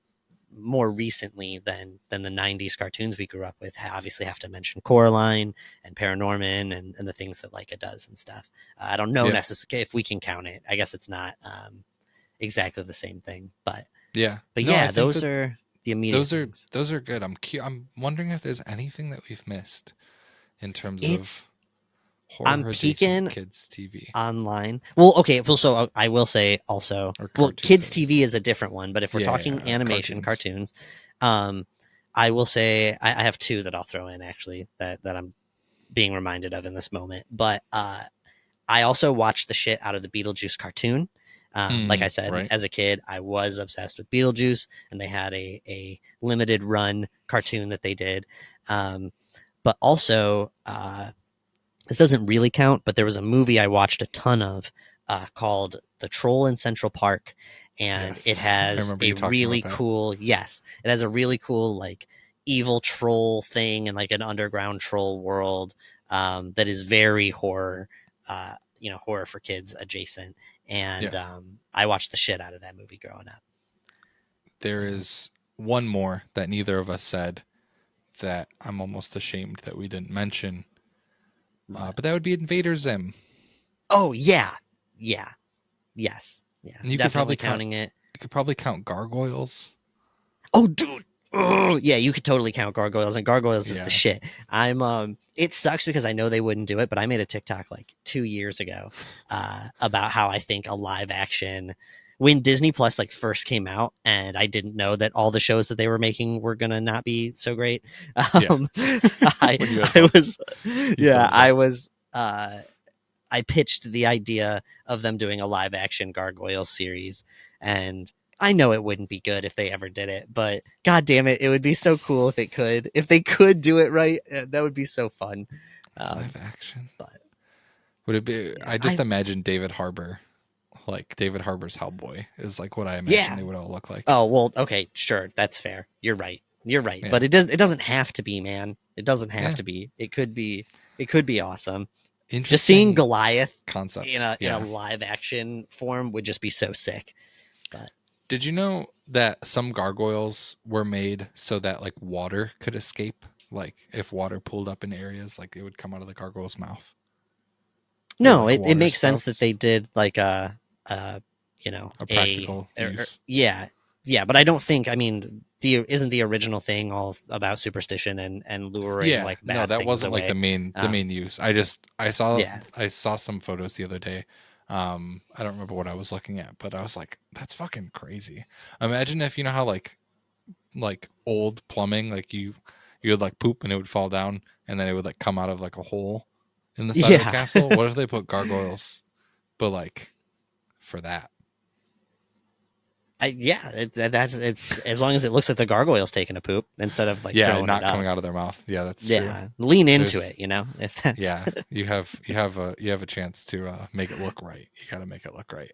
more recently than the 90s cartoons we grew up with, obviously have to mention Coraline and Paranorman and the things that Leica does and stuff. I don't know necessarily if we can count it. I guess it's not exactly the same thing, but those are the immediate things. Those are good. I'm wondering if there's anything that we've missed in terms of horror. I'm peeking kids TV online. Well, okay. Well, so I will say also, kids TV is a different one. But if we're talking animation cartoons, I will say I have two that I'll throw in actually that I'm being reminded of in this moment. But I also watched the shit out of the Beetlejuice cartoon. Like I said, as a kid, I was obsessed with Beetlejuice, and they had a limited run cartoon that they did. But also, this doesn't really count, but there was a movie I watched a ton of called The Troll in Central Park. And it has a really cool, it has a really cool, like, evil troll thing and like an underground troll world that is very horror, horror for kids adjacent. And I watched the shit out of that movie growing up. There is one more that neither of us said that I'm almost ashamed that we didn't mention. But that would be Invader Zim. Oh yes, yeah. And you could probably counting it. You could probably count Gargoyles. Oh, dude. Oh, yeah, you could totally count Gargoyles, and Gargoyles is the shit. It sucks because I know they wouldn't do it, but I made a TikTok like 2 years ago about how I think a live action, when Disney Plus like first came out, and I didn't know that all the shows that they were making were gonna not be so great. I pitched the idea of them doing a live action Gargoyles series, and I know it wouldn't be good if they ever did it, but god damn it, it would be so cool if it could. If they could do it right, that would be so fun. Live action. But would it be? I just imagine David Harbour. Like David Harbour's Hellboy is like what I imagine they would all look like. Oh, well, okay, sure, that's fair. You're right. Yeah. But it doesn't have to be, man. It doesn't have to be. It could be awesome. Just seeing Goliath concept in a live action form would just be so sick. But did you know that some gargoyles were made so that like water could escape? Like if water pulled up in areas, like it would come out of the gargoyle's mouth. No, like it makes sense that they did like a practical use. Yeah, but I don't think. I mean, isn't the original thing all about superstition and luring like bad no, that things wasn't away? Like the main use. I saw some photos the other day. I don't remember what I was looking at, but I was like, that's fucking crazy. Imagine if you know how like old plumbing, like you would like poop and it would fall down and then it would like come out of like a hole in the side of the castle. What if they put gargoyles, but like for that? That's it, as long as it looks like the gargoyle's taking a poop instead of like throwing not it coming up. out of their mouth. Yeah, that's true. True. Lean into it, if that's you have a chance to make it look right. You got to make it look right.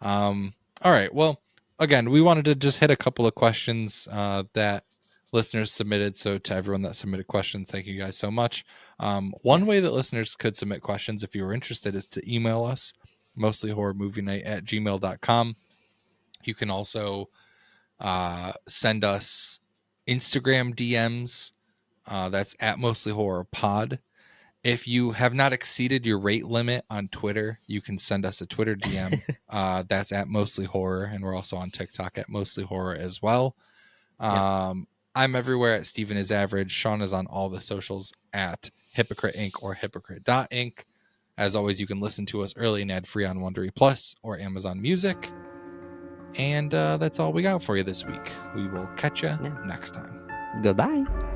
All right. Well, again, we wanted to just hit a couple of questions that listeners submitted. So to everyone that submitted questions, thank you guys so much. One way that listeners could submit questions if you were interested is to email us, mostlyhorrormovienight@gmail.com. You can also send us Instagram DMs. That's @mostlyhorrorpod. If you have not exceeded your rate limit on Twitter, you can send us a Twitter DM. That's @mostlyhorror, and we're also on TikTok @mostlyhorror as well. I'm everywhere at Steven is Average. Sean is on all the socials at Hypocrite Inc. or Hypocrite.inc. As always, you can listen to us early and ad-free on Wondery Plus or Amazon Music. And that's all we got for you this week. We will catch you next time. Goodbye.